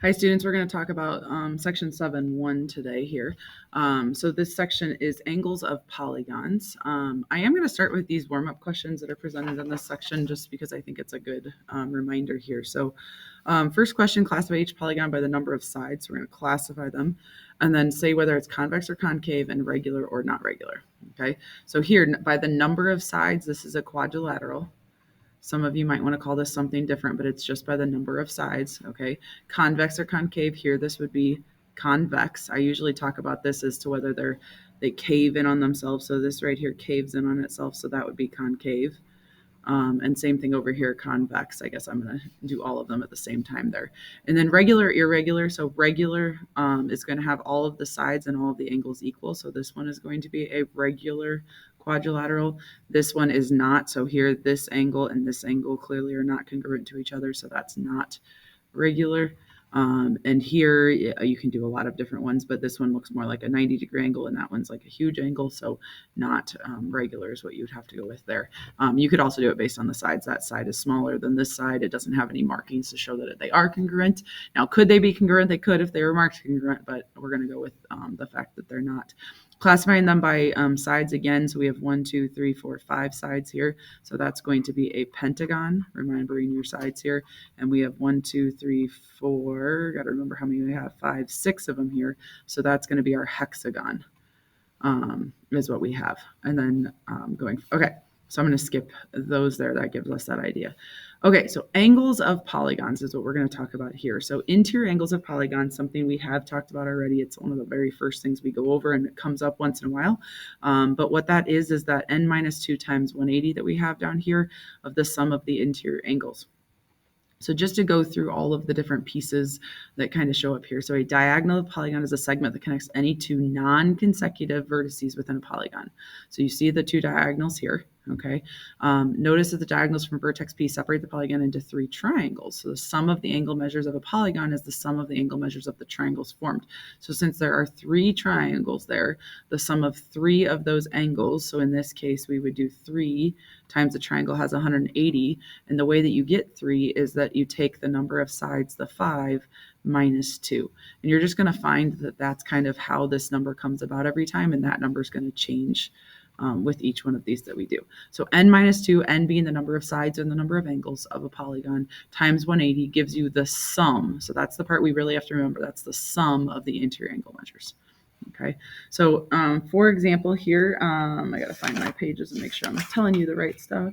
Hi students, we're going to talk about section 7.1 today here. So this section is angles of polygons. I am going to start with these warm-up questions that are presented in this section just because I think it's a good reminder here. So first question, classify each polygon by the number of sides. So we're going to classify them and then say whether it's convex or concave and regular or not regular. Okay, so here by the number of sides, this is a quadrilateral. Some of you might want to call this something different, but it's just by the number of sides, okay? Convex or concave here, this would be convex. I usually talk about this as to whether they cave in on themselves. So this right here caves in on itself, so that would be concave. And same thing over here, convex. I guess I'm going to do all of them at the same time there. And then regular, irregular. So regular is going to have all of the sides and all of the angles equal. So this one is going to be a regular quadrilateral. This one is not. So here, this angle and this angle clearly are not congruent to each other. So that's not regular. And here you can do a lot of different ones, but this one looks more like a 90-degree angle and that one's like a huge angle. So not regular is what you would have to go with there. You could also do it based on the sides. That side is smaller than this side. It doesn't have any markings to show that they are congruent. Now, could they be congruent? They could if they were marked congruent, but we're going to go with the fact that they're not. Classifying them by sides again. So we have 1, 2, 3, 4, 5 sides here. So that's going to be a pentagon, remembering your sides here. And we have 1, 2, 3, 4. Got to remember how many we have. 5, 6 of them here. So that's going to be our hexagon, is what we have. And then okay. So I'm going to skip those there. That gives us that idea. Okay, so angles of polygons is what we're going to talk about here. So interior angles of polygons, something we have talked about already. It's one of the very first things we go over, and it comes up once in a while. But what that is that n minus 2 times 180 that we have down here of the sum of the interior angles. So just to go through all of the different pieces that kind of show up here. So a diagonal of polygon is a segment that connects any two non-consecutive vertices within a polygon. So you see the two diagonals here, okay? Notice that the diagonals from vertex P separate the polygon into 3 triangles. So the sum of the angle measures of a polygon is the sum of the angle measures of the triangles formed. So since there are 3 triangles there, the sum of 3 of those angles, so in this case we would do 3 times the triangle has 180, and the way that you get 3 is that you take the number of sides, the 5, minus 2. And you're just going to find that that's kind of how this number comes about every time, and that number is going to change with each one of these that we do. So n minus 2, n being the number of sides and the number of angles of a polygon, times 180 gives you the sum. So that's the part we really have to remember. That's the sum of the interior angle measures. Okay, so for example here, I got to find my pages and make sure I'm telling you the right stuff.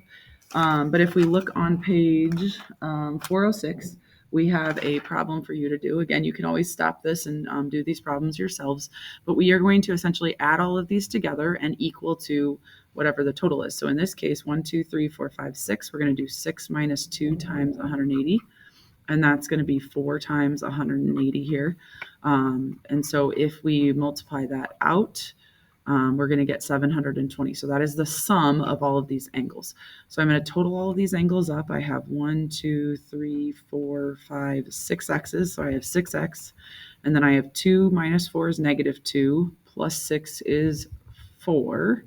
But if we look on page 406, we have a problem for you to do. Again, you can always stop this and do these problems yourselves, but we are going to essentially add all of these together and equal to whatever the total is. So in this case, 1, 2, 3, 4, 5, 6, we're going to do 6 minus 2 times 180. And that's going to be 4 times 180 here. And so if we multiply that out, we're going to get 720. So that is the sum of all of these angles. So I'm going to total all of these angles up. I have 1, 2, 3, 4, 5, 6 x's. So I have 6x. And then I have 2 minus 4 is negative 2, plus 6 is 4.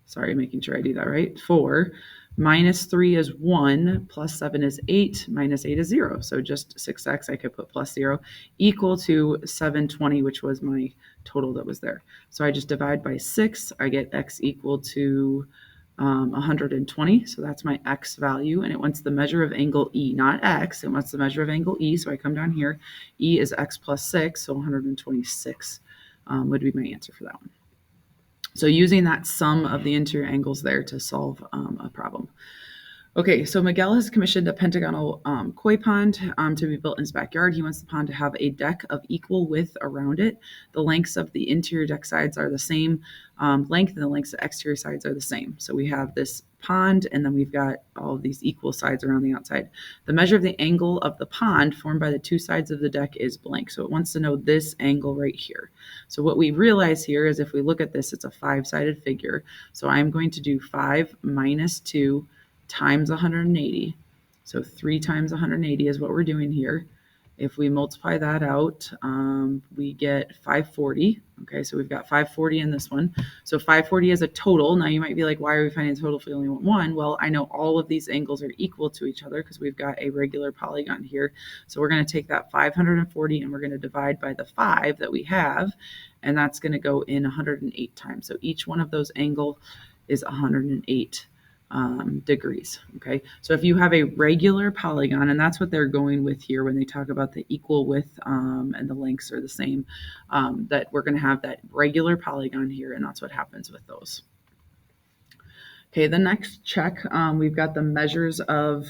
Sorry, making sure I do that right. 4. Minus 3 is 1, plus 7 is 8, minus 8 is 0. So just 6x, I could put plus 0, equal to 720, which was my total that was there. So I just divide by 6. I get x equal to 120. So that's my x value. And it wants the measure of angle E, not x. It wants the measure of angle E. So I come down here. E is x plus 6, so 126 would be my answer for that one. So using that sum of the interior angles there to solve a problem. Okay, so Miguel has commissioned a pentagonal koi pond to be built in his backyard. He wants the pond to have a deck of equal width around it. The lengths of the interior deck sides are the same length, and the lengths of exterior sides are the same. So we have this pond, and then we've got all of these equal sides around the outside. The measure of the angle of the pond formed by the 2 sides of the deck is blank. So it wants to know this angle right here. So what we realize here is if we look at this, it's a 5-sided figure. So I'm going to do 5 minus 2 times 180. So 3 times 180 is what we're doing here. If we multiply that out, we get 540. Okay, so we've got 540 in this one. So 540 is a total. Now you might be like, why are we finding a total if we only want one? Well, I know all of these angles are equal to each other because we've got a regular polygon here. So we're going to take that 540 and we're going to divide by the 5 that we have, and that's going to go in 108 times. So each one of those angle is 108 degrees. Okay, so if you have a regular polygon, and that's what they're going with here when they talk about the equal width and the lengths are the same, that we're going to have that regular polygon here, and that's what happens with those. Okay, the next check, we've got the measures of,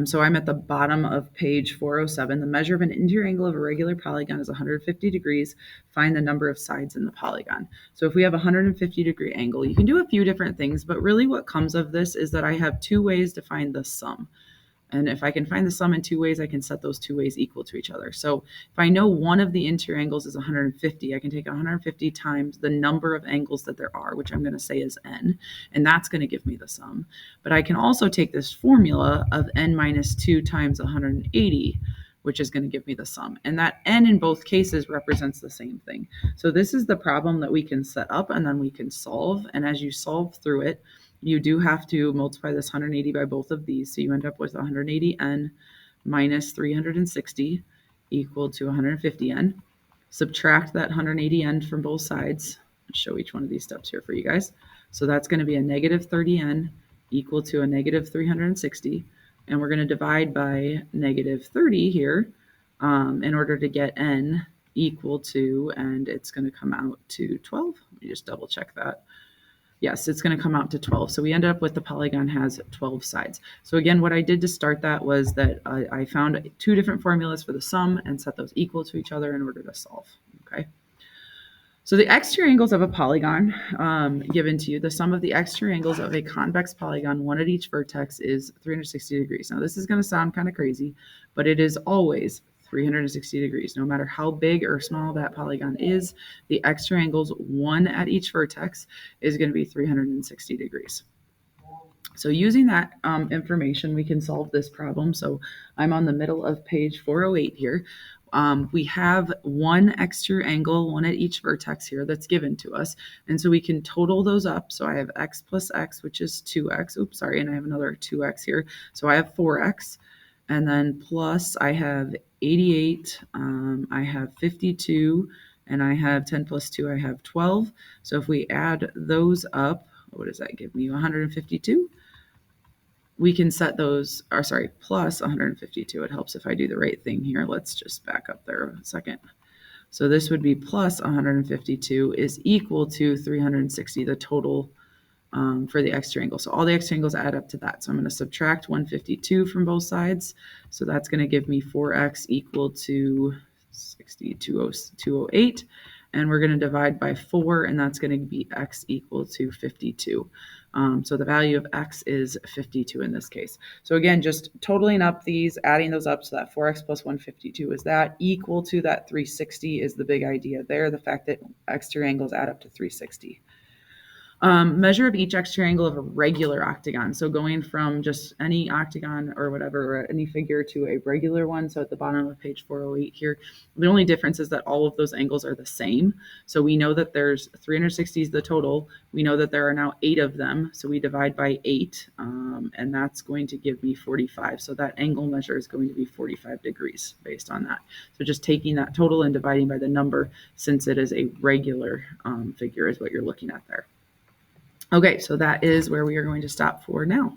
so I'm at the bottom of page 407. The measure of an interior angle of a regular polygon is 150 degrees. Find the number of sides in the polygon. So if we have a 150 degree angle, you can do a few different things, but really what comes of this is that I have two ways to find the sum. And if I can find the sum in two ways, I can set those two ways equal to each other. So if I know one of the interior angles is 150, I can take 150 times the number of angles that there are, which I'm going to say is n, and that's going to give me the sum. But I can also take this formula of n minus 2 times 180, which is going to give me the sum. And that n in both cases represents the same thing. So this is the problem that we can set up and then we can solve. And as you solve through it, you do have to multiply this 180 by both of these. So you end up with 180n minus 360 equal to 150n. Subtract that 180n from both sides. I'll show each one of these steps here for you guys. So that's going to be a negative 30n equal to a negative 360. And we're going to divide by negative 30 here in order to get n equal to, and it's going to come out to 12. Let me just double check that. Yes, it's going to come out to 12. So we ended up with the polygon has 12 sides. So again, what I did to start that was that I found two different formulas for the sum and set those equal to each other in order to solve. Okay. So the exterior angles of a polygon given to you, the sum of the exterior angles of a convex polygon, one at each vertex, is 360 degrees. Now this is going to sound kind of crazy, but it is always 360 degrees. No matter how big or small that polygon is, the exterior angles, one at each vertex, is going to be 360 degrees. So using that information, we can solve this problem. So I'm on the middle of page 408 here. We have one exterior angle, one at each vertex here that's given to us. And so we can total those up. So I have x plus x, which is 2x. Oops, sorry. And I have another 2x here. So I have 4x. And then plus I have 88, I have 52, and I have 10 plus 2, I have 12. So if we add those up, what does that give me? 152. We can set those, or sorry, plus 152. It helps if I do the right thing here. Let's just back up there a second. So this would be plus 152 is equal to 360, the total for the exterior angle. So all the exterior angles add up to that. So I'm going to subtract 152 from both sides. So that's going to give me 4x equal to 208. And we're going to divide by 4, and that's going to be x equal to 52. So the value of x is 52 in this case. So again, just totaling up these, adding those up, so that 4x plus 152 is that equal to that 360 is the big idea there, the fact that exterior angles add up to 360. Measure of each exterior angle of a regular octagon. So going from just any octagon or whatever, or any figure to a regular one. So at the bottom of page 408 here, the only difference is that all of those angles are the same. So we know that there's 360 is the total. We know that there are now 8 of them. So we divide by 8, and that's going to give me 45. So that angle measure is going to be 45 degrees based on that. So just taking that total and dividing by the number, since it is a regular figure, is what you're looking at there. Okay, so that is where we are going to stop for now.